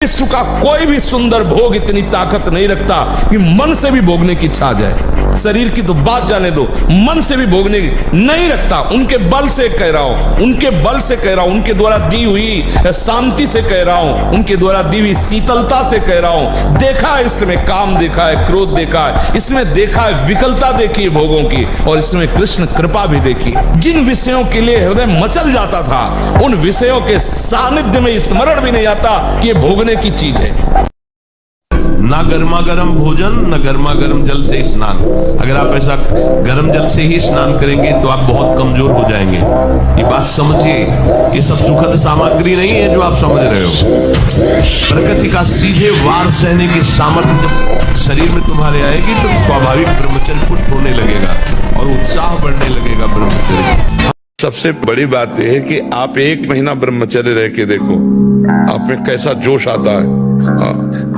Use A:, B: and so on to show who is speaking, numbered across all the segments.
A: विश्व का कोई भी सुंदर भोग इतनी ताकत नहीं रखता कि मन से भी भोगने की इच्छा आ जाए। शरीर की तो बात जाने दो, मन से भी भोगने नहीं रखता। उनके बल से कह रहा हूं, उनके बल से कह रहा हूं, उनके द्वारा दी हुई शांति से कह रहा हूं, उनके द्वारा दी हुई शीतलता से कह रहा हूं। देखा है इसमें काम, देखा है क्रोध, देखा है इसमें, देखा है विकलता देखी है भोगों की, और इसमें कृष्ण कृपा भी देखी। जिन विषयों के लिए हृदय मचल जाता था, उन विषयों के सानिध्य में स्मरण भी नहीं आता कि ये भोगने की चीज है।
B: ना गर्मा गर्म भोजन, न गर्मा गर्म जल से स्नान। अगर आप ऐसा गर्म जल से ही स्नान करेंगे तो आप बहुत कमजोर हो जाएंगे। ये बात समझिए, ये सब सुखद सामग्री नहीं है जो आप समझ रहे हो। प्रकृति का सीधे वार सहने की सामर्थ्य जब शरीर में तुम्हारे आएगी तो स्वाभाविक ब्रह्मचर्य पुष्ट होने लगेगा और उत्साह बढ़ने लगेगा ब्रह्मचर्य।
A: सबसे बड़ी बात यह है कि आप 1 महीना ब्रह्मचर्य रह के देखो, आप में कैसा जोश आता है।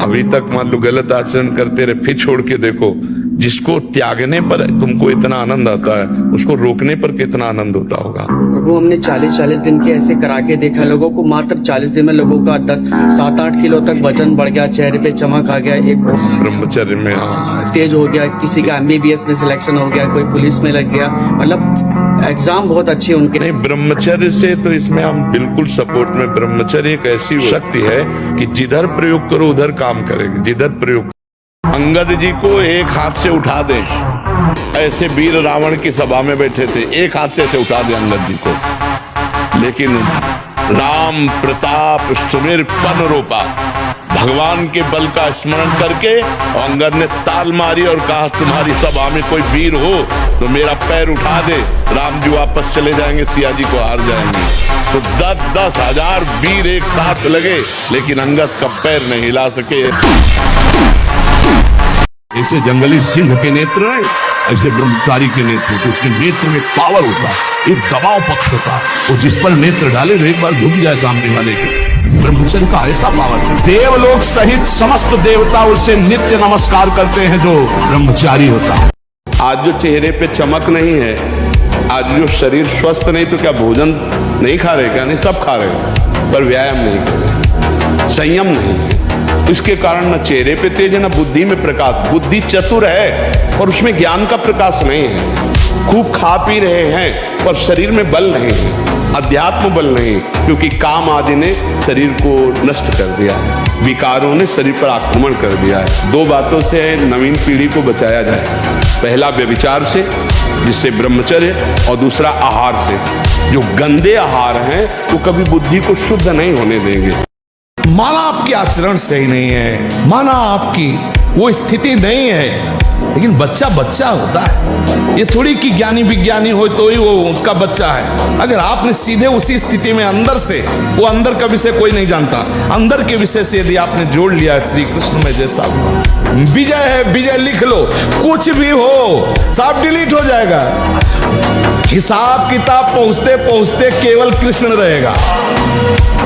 A: अभी तक मान लो गलत आचरण करते रहे, फिर छोड़ के देखो। जिसको त्यागने पर तुमको इतना आनंद आता है, उसको रोकने पर कितना आनंद होता होगा।
C: प्रभु, हमने 40-40 दिन के ऐसे करा के देखा लोगों को। मात्र 40 दिन में लोगों का 7-8 किलो तक वजन बढ़ गया, चेहरे पे चमक आ गया, एक
A: ब्रह्मचर्य में
C: तेज हो गया, किसी का MBBS में सिलेक्शन हो गया, कोई पुलिस में लग गया, मतलब एग्जाम बहुत अच्छे उनके।
A: नहीं, ब्रह्मचर्य से तो इसमें हम बिल्कुल सपोर्ट में। ब्रह्मचर्य एक ऐसी शक्ति है कि जिधर प्रयोग करो उधर काम करेगी, जिधर प्रयोग। अंगद जी को एक हाथ से उठा दे, ऐसे वीर रावण की सभा में बैठे थे, एक हाथ से ऐसे उठा दे अंगद जी को, लेकिन राम प्रताप सुमेर पन रूपा, भगवान के बल का स्मरण करके अंगद ने ताल मारी और कहा तुम्हारी सभा में कोई वीर हो तो मेरा पैर उठा दे। राम जी वापस चले जाएंगे, सिया जी को हार जाएंगे। तो 10-10 हजार वीर एक साथ लगे, लेकिन अंगद का पैर नहीं हिला सके।
B: ऐसे जंगली सिंह के नेत्र है, ऐसे ब्रह्मचारी के नेत्र, तो उसके नेत्र में पावर होता है, एक दबाव पक्ष होता है, वो जिस पर नेत्र डाले तो एक बार झुक जाए सामने वाले के। ब्रह्मचर्य का ऐसा पावर है, देवलोक सहित समस्त देवता उससे नित्य नमस्कार करते हैं जो ब्रह्मचारी होता है।
A: आज जो चेहरे पे चमक नहीं है, आज जो शरीर स्वस्थ नहीं, तो क्या भोजन नहीं खा रहे? क्या नहीं, सब खा रहे, पर व्यायाम नहीं कर रहे, संयम नहीं है। इसके कारण न चेहरे पे तेज है, न बुद्धि में प्रकाश। बुद्धि चतुर है और उसमें ज्ञान का प्रकाश नहीं है। खूब खा पी रहे हैं पर शरीर में बल नहीं है, अध्यात्म बल नहीं, क्योंकि काम आदि ने शरीर को नष्ट कर दिया है, विकारों ने शरीर पर आक्रमण कर दिया है। 2 बातों से नवीन पीढ़ी को बचाया जाए, पहला व्यभिचार से जिससे ब्रह्मचर्य, और दूसरा आहार से। जो गंदे आहार हैं वो कभी बुद्धि को शुद्ध नहीं होने देंगे। माना आपकी आचरण सही नहीं है, माना आपकी वो स्थिति नहीं है, लेकिन बच्चा बच्चा होता है। ये थोड़ी कि ज्ञानी विज्ञानी हो तो ही वो उसका बच्चा है। अगर आपने सीधे उसी स्थिति में अंदर से, वो अंदर का विषय कोई नहीं जानता, अंदर के विषय से यदि आपने जोड़ लिया श्री कृष्ण में, जैसा विजय है, विजय लिख लो, कुछ भी हो सब डिलीट हो जाएगा। हिसाब किताब पहुंचते पहुंचते केवल कृष्ण रहेगा।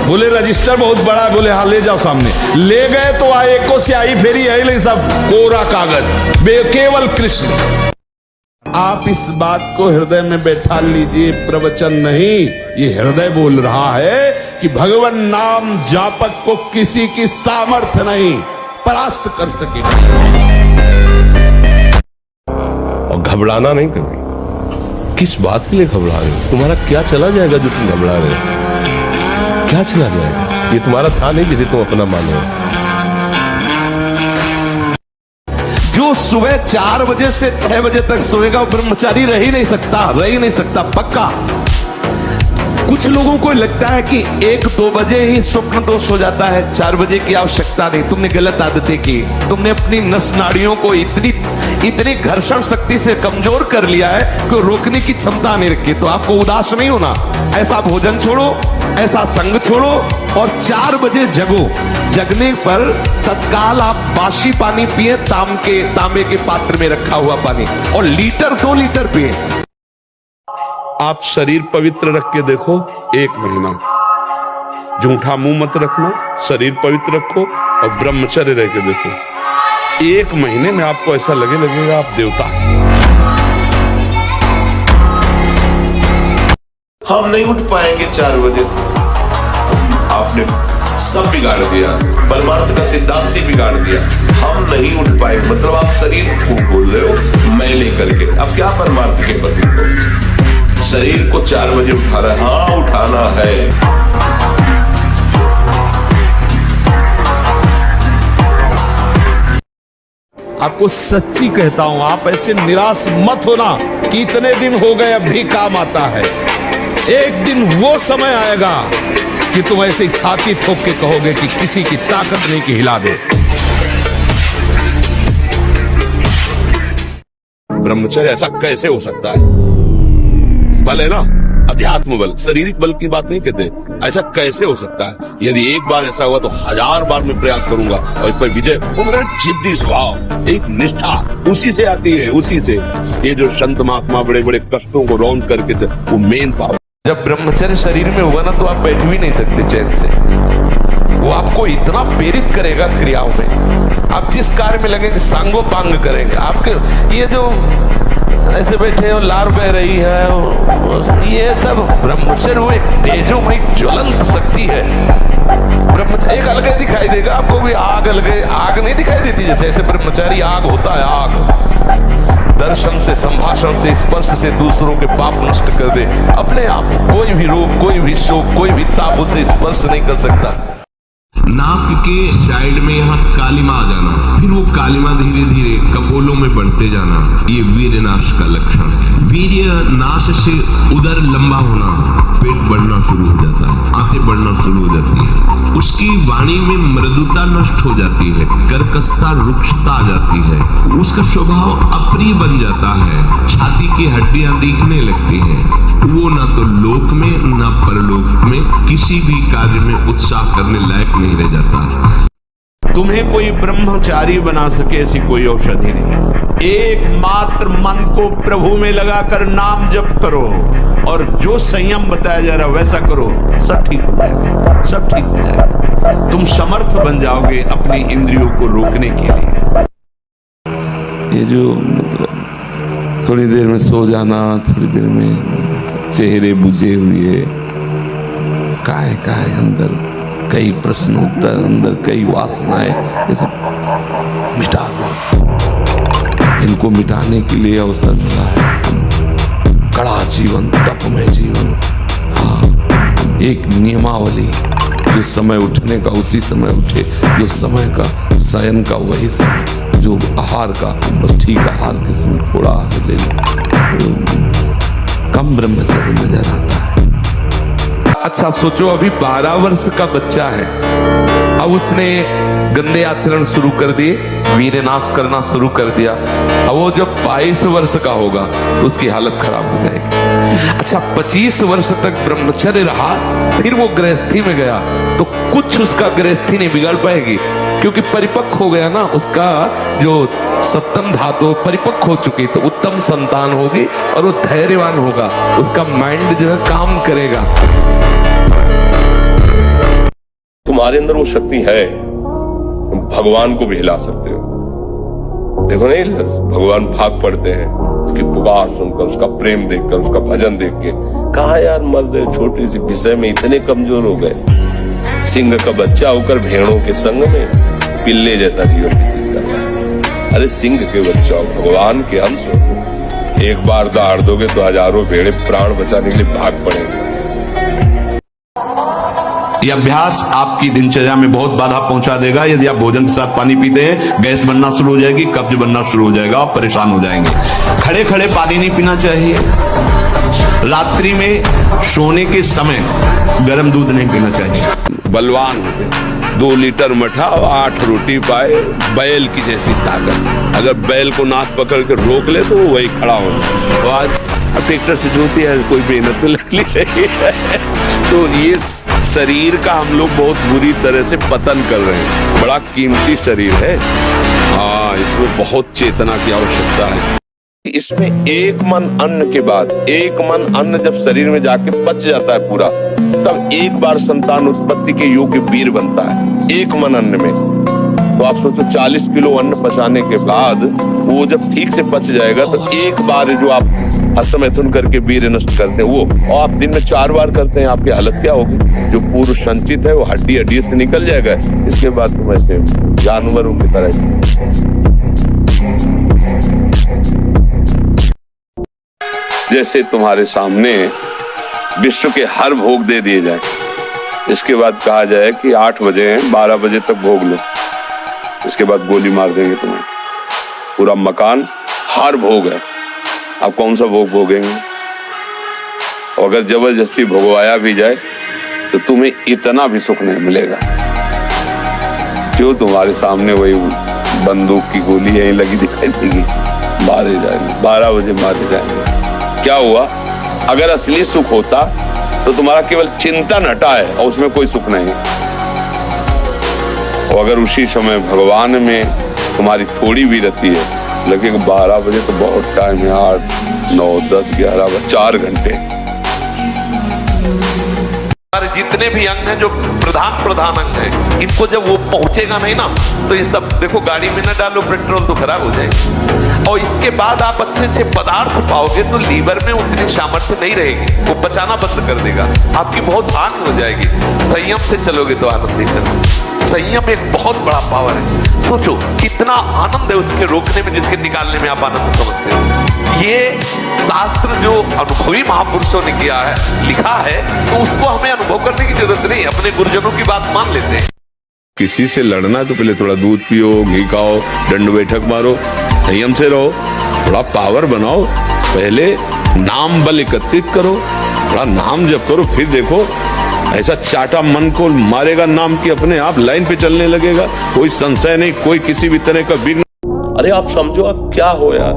A: बोले रजिस्टर बहुत बड़ा, बोले हाँ ले जाओ सामने, ले गए तो आए को स्याही फेरी है, ले सब कोरा कागज, केवल कृष्ण। आप इस बात को हृदय में बैठा लीजिए, प्रवचन नहीं, ये हृदय बोल रहा है कि भगवान नाम जापक को किसी की सामर्थ्य नहीं परास्त कर सके।
B: और घबराना नहीं कभी। किस बात के लिए घबरा रहे हो? तुम्हारा क्या चला जाएगा जो तुम घबरा रहे हो? क्या चला जाएगा? ये तुम्हारा था नहीं जिसे तुम अपना मानो।
A: जो सुबह 4 बजे से 6 बजे तक सोएगा वो ब्रह्मचारी रह ही नहीं सकता पक्का। कुछ लोगों को लगता है कि 1-2 बजे ही स्वप्न दोष हो जाता है, 4 बजे की आवश्यकता नहीं। तुमने गलत आदतें की, तुमने अपनी नस नाड़ियों को इतनी घर्षण शक्ति से कमजोर कर लिया है कि रोकने की क्षमता नहीं रखी। तो आपको उदास नहीं होना, ऐसा भोजन छोड़ो, ऐसा संग छोड़ो और 4 बजे जगो। जगने पर तत्काल आप बासी पानी पिए, तांबे के पात्र में रखा हुआ पानी, और 2 लीटर पिए। आप शरीर पवित्र रख के देखो, 1 महीना झूठा मुंह मत रखना, शरीर पवित्र रखो और ब्रह्मचर्य रह के देखो। 1 महीने में आपको ऐसा लगेगा आप देवता।
B: हम नहीं उठ पाएंगे 4 बजे। आपने सब बिगाड़ दिया, परमार्थ का सिद्धांत ही बिगाड़ दिया। हम नहीं उठ पाए, मतलब आप शरीर को बोल रहे हो मैं लेकर के, अब क्या परमार्थ के पति को? शरीर को 4 बजे उठाना है, हाँ उठाना है।
A: आपको सच्ची कहता हूं, आप ऐसे निराश मत होना कि इतने दिन हो गए अब भी काम आता है। एक दिन वो समय आएगा कि तुम ऐसे ही छाती ठोक के कहोगे कि किसी की ताकत नहीं कि हिला दे। ब्रह्मचर्य ऐसा कैसे हो सकता है? बल है ना, अध्यात्म बल, शारीरिक बल की बात नहीं कहते। ऐसा कैसे हो सकता है? यदि एक बार ऐसा हुआ तो 1000 बार मैं प्रयास करूंगा और इस पर विजय। वो मेरा जिद्दी स्वभाव, एक निष्ठा उसी से आती है, उसी से। ये जो संत महात्मा बड़े बड़े कष्टों को रौंद करके वो मेन पावर।
D: जब ब्रह्मचर्य शरीर में होगा ना तो आप बैठ भी नहीं सकते चैन से। वो आपको इतना प्रेरित करेगा क्रियाओं में, आप जिस कार्य में लगेंगे सांगोपांग करेंगे। आपके ये जो ऐसे बैठे हो, लार बह रही है, ये सब ब्रह्मचर्य वो एक तेजोमय ज्वलंत शक्ति है। ब्रह्मचर्य एक अलग दिखाई देगा आपको भी, आग अलग, आग नहीं दिखाई देती जैसे ऐसे ब्रह्मचारी आग होता है। आग दर्शन से, संभाषण से, स्पर्श से दूसरों के पाप नष्ट कर दे। अपने आप कोई भी रोग, कोई भी शोक, कोई भी ताप उसे स्पर्श नहीं कर सकता।
B: नाक के साइड में यहाँ कालिमा आ जाना, फिर वो कालिमा धीरे धीरे कपोलों में बढ़ते जाना, ये वीर्य नाश का लक्षण है। वीर्य नाश से उदर लंबा होना, पेट बढ़ना शुरू हो जाता है, आंतें बढ़ना शुरू हो जाती है, उसकी वाणी में मृदुता नष्ट हो जाती है, कर्कशता, रुक्षता आ जाती है, उसका स्वभाव अप्रिय बन जाता है, छाती की हड्डियां दिखने लगती हैं। वो ना तो लोक में ना परलोक में किसी भी कार्य में उत्साह करने लायक नहीं रह जाता।
A: तुम्हें कोई ब्रह्मचारी बना सके ऐसी कोई औषधि नहीं। एकमात्र मन को प्रभु में लगाकर नाम जप करो और जो संयम बताया जा रहा वैसा करो, सब ठीक हो जाएगा, सब ठीक हो जाएगा। तुम समर्थ बन जाओगे अपनी इंद्रियों को रोकने के लिए। ये जो मतलब थोड़ी देर में सो जाना, थोड़ी देर में चेहरे बुझे हुए, काय अंदर कई प्रश्न उत्तर, अंदर कई वासनाएं, ये सब मिटा दो। इनको मिटाने के लिए अवसर मिला है। कड़ा जीवन, तपमय जीवन, हाँ, एक नियमावली, जो समय उठने का उसी समय उठे, जो समय का शयन का वही समय, जो आहार का बस ठीक आहार के समय थोड़ा आहार ले लो। कम ब्रह्मचर्य नजर आता है।
D: अच्छा सोचो, अभी 12 वर्ष का बच्चा है, अब उसने गंदे आचरण शुरू कर दिए, वीर्य नाश करना शुरू कर दिया। अब वो जब 22 वर्ष का होगा तो उसकी हालत खराब हो जाएगी। अच्छा 25 वर्ष तक ब्रह्मचर्य रहा, फिर वो गृहस्थी में गया तो कुछ उसका गृहस्थी नहीं बिगाड़ पाएगी, क्योंकि परिपक्व हो गया ना, उसका जो सप्तम धातु परिपक्व हो चुकी, तो उत्तम संतान होगी और वो धैर्यवान होगा, उसका माइंड जो है काम करेगा।
B: तुम्हारे अंदर वो शक्ति है, तुम भगवान को भी हिला सकते हो। देखो नहीं, भगवान भाग पड़ते हैं उसकी पुकार सुनकर, उसका प्रेम देखकर, उसका भजन देख के। कहा यार मर्द छोटी सी विषय में इतने कमजोर हो गए। सिंह का बच्चा होकर भेड़ों के संग में पिल्ले जैसा जीवन व्यतीत कर रहा है। अरे सिंह के बच्चा हो, भगवान के अंश हो, एक बार दहाड़ दोगे तो हजारों भेड़े प्राण बचाने के लिए भाग पड़ेंगे।
A: यह अभ्यास आपकी दिनचर्या में बहुत बाधा पहुंचा देगा। यदि आप भोजन के साथ पानी पीते हैं, गैस बनना शुरू हो जाएगी, कब्ज बनना शुरू हो जाएगा, आप परेशान हो जाएंगे। खड़े खड़े पानी नहीं पीना चाहिए। रात्रि में सोने के समय गर्म दूध नहीं पीना चाहिए। बलवान 2 लीटर मठा और 8 रोटी पाए, बैल की जैसी ताकत। अगर बैल को नाक पकड़ के रोक ले तो वही खड़ा होगा। तो आज ट्रैक्टर से जोती है, कोई मेहनत तो लग रही है। तो ये शरीर का हम लोग बहुत बुरी तरह से पतन कर रहे हैं। बड़ा कीमती शरीर है, हाँ, इसमें बहुत चेतना की आवश्यकता है। इसमें एक मन अन्न के बाद, एक मन अन्न जब शरीर में जाके पच जाता है पूरा, तब एक बार संतान उत्पत्ति के योग्य वीर बनता है, एक मन अन्न में। तो आप सोचो 40 किलो अन्न पचाने के बाद वो जब ठीक से पच जाएगा तो एक बार जो आप हस्तमैथुन करके वीर्य नष्ट करते हैं वो, और आप दिन में 4 बार करते हैं, आपकी हालत क्या होगी? जो पूर्व संचित है वो हड्डी हड्डी से निकल जाएगा। इसके बाद तुम ऐसे जानवरों की तरह। जैसे तुम्हारे सामने विश्व के हर भोग दे दिए जाए, इसके बाद कहा जाए कि 8 बजे हैं, 12 बजे तक भोग लो, इसके बाद गोली मार देंगे तुम्हें। पूरा मकान हर भोग है, आप कौन सा भोग भोगेंगे? और अगर जबरदस्ती भोगवाया भी जाए तो तुम्हें इतना भी सुख नहीं मिलेगा। क्यों? तुम्हारे सामने वही बंदूक की गोली यहीं लगी दिखाई देगी, मारे जाएंगे, 12 बजे मारे जाएंगे। क्या हुआ? अगर असली सुख होता तो तुम्हारा केवल चिंतन हटा है और उसमें कोई सुख नहीं। और अगर उसी समय भगवान में तुम्हारी थोड़ी भी रहती है, लेकिन 12 बजे तो बहुत टाइम है, 8, 9, 10, 11, 4 घंटे।
D: हमारे जितने भी अंग हैं जो प्रधान अंग हैं, इनको जब वो पहुंचेगा नहीं ना, तो ये सब देखो, गाड़ी में ना डालो पेट्रोल तो खराब हो जाएगी। और इसके बाद आप अच्छे पदार्थ पाओगे तो लीवर में उतनी सामर्थ्य नहीं रहेगी, वो पचाना बंद कर देगा, आपकी बहुत हानि हो जाएगी। संयम से चलोगे तो आनंद नहीं करना। संयम एक बहुत बड़ा पावर है। सोचो कितना आनंद है उसके रोकने में, जिसके निकालने में आप आनंद समझते हो। ये शास्त्र जो अनुभवी महापुरुषों ने किया है, लिखा है, तो उसको हमें अनुभव करने की जरूरत नहीं, अपने गुरुजनों की बात मान लेते हैं।
A: किसी से लड़ना तो पहले थोड़ा दूध पियो, घी खाओ, दंड बैठक मारो, संयम से रहो, थोड़ा पावर बनाओ, पहले नाम बल एकत्रित करो, थोड़ा नाम जप करो, फिर देखो ऐसा चाटा मन को मारेगा नाम की अपने आप लाइन पे चलने लगेगा, कोई संशय नहीं, कोई किसी भी तरह का विघ्न। अरे आप समझो आप क्या हो यार,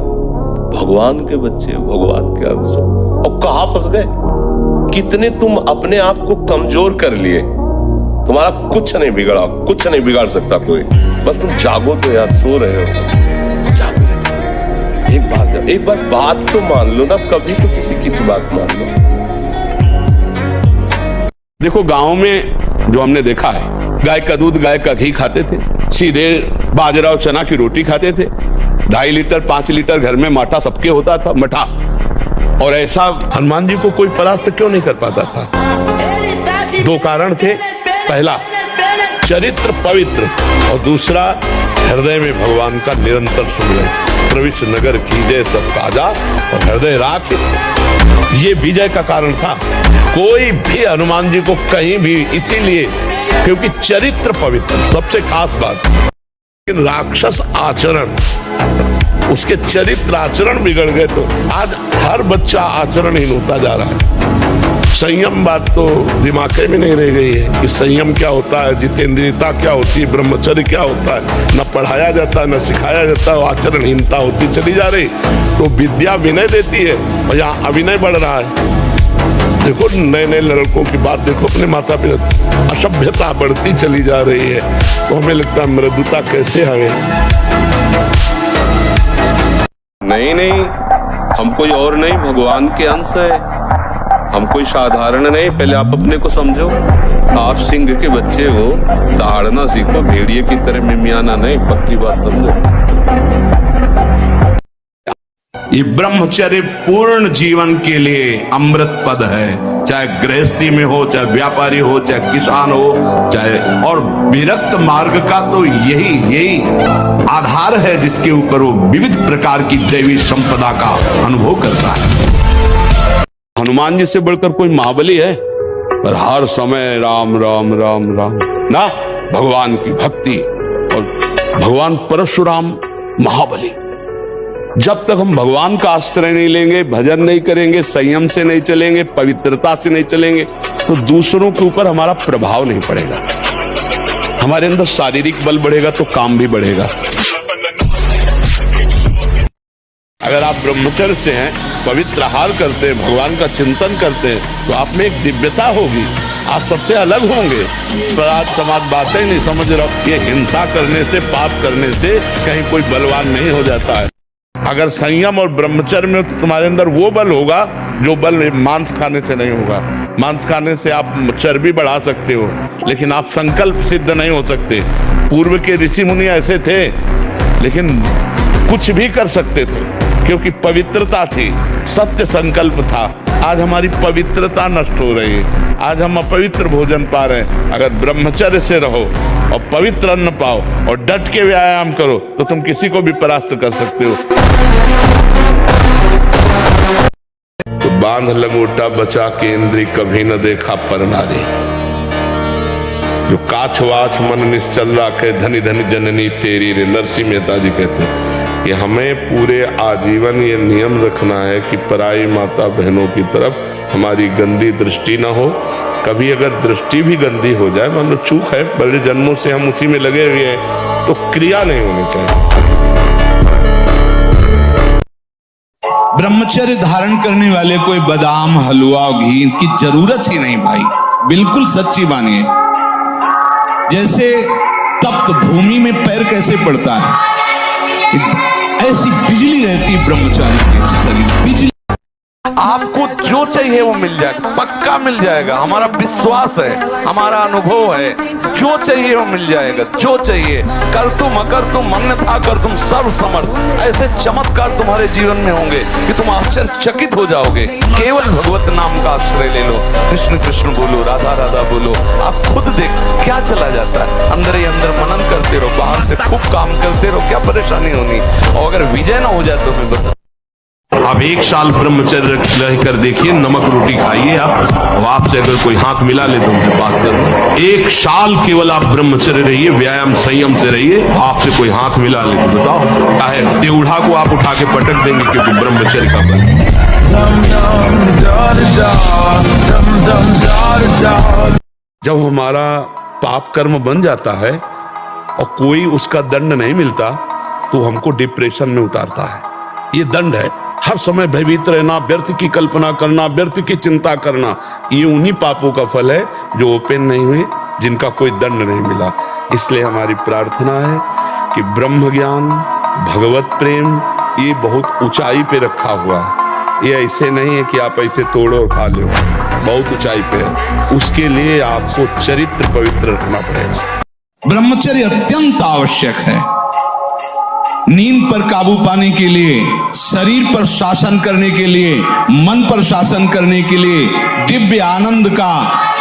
A: भगवान के बच्चे, भगवान के अंश, और कहां फंस गए? कितने तुम अपने आप को कमजोर कर लिए। तुम्हारा कुछ नहीं बिगड़ा, कुछ नहीं बिगाड़ सकता कोई, बस तुम जागो तो यार, सो रहे हो, जागो। एक बार बात तो मान लो ना, कभी तो किसी की तो बात मान लो। देखो गांव में जो हमने देखा है, गाय का दूध, गाय का घी खाते थे, सीधे बाजरा और चना की रोटी खाते थे, 2.5 लीटर 5 लीटर घर में माठा सबके होता था, मठा। और ऐसा हनुमान जी को कोई परास्त क्यों नहीं कर पाता था? 2 कारण थे, पहला चरित्र पवित्र, और दूसरा हृदय में भगवान का निरंतर सुमिरन। प्रविष्ट नगर कीजय सब काजा और हृदय राख, ये विजय का कारण था। कोई भी हनुमान जी को कहीं भी, इसीलिए क्योंकि चरित्र पवित्र, सबसे खास बात। लेकिन राक्षस आचरण, उसके चरित्र आचरण बिगड़ गए, तो आज हर बच्चा आचरणहीन होता जा रहा है। संयम बात तो दिमाग में नहीं रह गई है कि संयम क्या होता है, जितेंद्रियता क्या होती है, ब्रह्मचर्य क्या होता है। न पढ़ाया जाता है, न सिखाया जाता है, आचरणहीनता होती चली जा रही। तो विद्या विनय देती है और यहाँ अभिनय बढ़ रहा है। देखो नए नए लड़कों की बात देखो, अपने माता पिता, असभ्यता बढ़ती चली जा रही है। तो हमें लगता है मृदुता कैसे आए। नहीं, हम कोई और नहीं, भगवान के अंश है, हम कोई साधारण नहीं। पहले आप अपने को समझो, आप सिंह के बच्चे हो, दहाड़ना सीखो, भेड़िए की तरह मिमियाना नहीं, पक्की बात समझो। ये ब्रह्मचर्य पूर्ण जीवन के लिए अमृत पद है, चाहे गृहस्थी में हो, चाहे व्यापारी हो, चाहे किसान हो, चाहे, और विरक्त मार्ग का तो यही आधार है, जिसके ऊपर वो विविध प्रकार की दैवी संपदा का अनुभव करता है। हनुमान जी से बढ़कर कोई महाबली है? पर हर समय राम राम राम राम ना, भगवान की भक्ति। और भगवान परशुराम महाबली। जब तक हम भगवान का आश्रय नहीं लेंगे, भजन नहीं करेंगे, संयम से नहीं चलेंगे, पवित्रता से नहीं चलेंगे, तो दूसरों के ऊपर हमारा प्रभाव नहीं पड़ेगा। हमारे अंदर शारीरिक बल बढ़ेगा तो काम भी बढ़ेगा। अगर आप ब्रह्मचर्य से हैं, पवित्र आहार करते हैं, भगवान का चिंतन करते हैं, तो आप में एक दिव्यता होगी, आप सबसे अलग होंगे। पर आज समाज बातें नहीं समझ रहा, ये हिंसा करने से, पाप करने से कहीं कोई बलवान नहीं हो जाता है। अगर संयम और ब्रह्मचर्य में, तो तुम्हारे अंदर वो बल होगा जो बल मांस खाने से नहीं होगा। मांस खाने से आप चर्बी बढ़ा सकते हो, लेकिन आप संकल्प सिद्ध नहीं हो सकते। पूर्व के ऋषि मुनि ऐसे थे, लेकिन कुछ भी कर सकते थे। क्योंकि पवित्रता थी, सत्य संकल्प था। आज हमारी पवित्रता नष्ट हो रही है, आज हम अपवित्र भोजन पा रहे हैं। अगर ब्रह्मचर्य से रहो और पवित्र अन्न पाओ और डट के व्यायाम करो तो तुम किसी को भी परास्त कर सकते हो। तो बांध लगोटा बचा के इंद्री कभी न देखा पर नारी, जो काछवाछ मन निश्चल राखे धनी धनी जननी तेरी रे। नरसिंह मेहता जी कहते हैं कि हमें पूरे आजीवन ये नियम रखना है कि पराई माता बहनों की तरफ हमारी गंदी दृष्टि ना हो। कभी अगर दृष्टि भी गंदी हो जाए, मान लो चूक है, बड़े जन्मों से हम उसी में लगे हुए हैं, तो क्रिया नहीं होनी चाहिए।
E: ब्रह्मचर्य धारण करने वाले कोई बादाम हलवा घी की जरूरत ही नहीं भाई, बिल्कुल सच्ची मानिए। जैसे तप्त भूमि में पैर कैसे पड़ता है, ऐसी बिजली रहती है ब्रह्मचारी के शरीर, बिजली।
D: आपको जो चाहिए वो मिल जाएगा, पक्का मिल जाएगा। हमारा विश्वास है, हमारा अनुभव है, जो चाहिए वो मिल जाएगा। जो चाहिए, कर तुम अकर तुम मन था कर तुम सर्व समर्थ, ऐसे चमत्कार तुम्हारे जीवन में होंगे कि तुम आश्चर्यचकित हो जाओगे। केवल भगवत नाम का आश्रय ले लो, कृष्ण कृष्ण बोलो, राधा राधा बोलो, आप खुद देख क्या चला जाता है। अंदर ही अंदर मनन करते रहो, बाहर से खूब काम करते रहो, क्या परेशानी होनी। और अगर विजय ना हो जाए तो मैं बता,
B: आप 1 साल ब्रह्मचर्य रह कर देखिए, नमक रोटी खाइए आप, और आपसे अगर कोई हाथ मिला ले तो उनसे बात करो। 1 साल केवल आप ब्रह्मचर्य रहिए, व्यायाम संयम से रहिए, आपसे कोई हाथ मिला ले तो बताओ, चाहे टेढ़ा को आप उठा के पटक देंगे, क्योंकि ब्रह्मचर्य का बल।
A: जब हमारा पाप कर्म बन जाता है और कोई उसका दंड नहीं मिलता तो हमको डिप्रेशन में उतारता है। ये दंड है, हर समय भयभीत रहना, व्यर्थ की कल्पना करना, व्यर्थ की चिंता करना, ये उन्हीं पापों का फल है जो ओपन नहीं हुए, जिनका कोई दंड नहीं मिला। इसलिए हमारी प्रार्थना है कि ब्रह्म ज्ञान, भगवत प्रेम, ये बहुत ऊंचाई पे रखा हुआ है। ये ऐसे नहीं है कि आप ऐसे तोड़ो और खा लो, बहुत ऊंचाई पे है। उसके लिए आपको चरित्र पवित्र रखना पड़ेगा।
E: ब्रह्मचर्य अत्यंत आवश्यक है। नींद पर काबू पाने के लिए, शरीर पर शासन करने के लिए, मन पर शासन करने के लिए, दिव्य आनंद का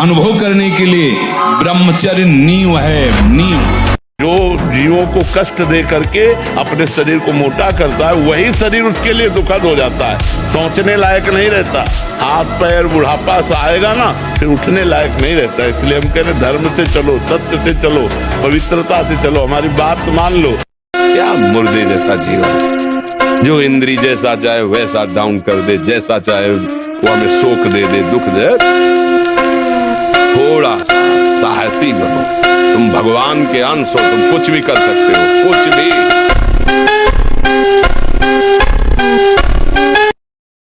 E: अनुभव करने के लिए ब्रह्मचर्य नींव है, नींव।
A: जो जीवों को कष्ट दे करके अपने शरीर को मोटा करता है, वही शरीर उसके लिए दुखद हो जाता है, सोचने लायक नहीं रहता। हाथ पैर बुढ़ापा से आएगा ना, फिर उठने लायक नहीं रहता। इसलिए हम कह रहे धर्म से चलो, सत्य से चलो, पवित्रता से चलो, हमारी बात मान लो। क्या मुर्दे जैसा जीवन, जो इंद्री जैसा चाहे वैसा डाउन कर दे, जैसा चाहे वो हमें शोक दे दे, दुख दे। थोड़ा सा साहसी बनो, तुम भगवान के अंश हो, तुम कुछ भी कर सकते हो, कुछ भी।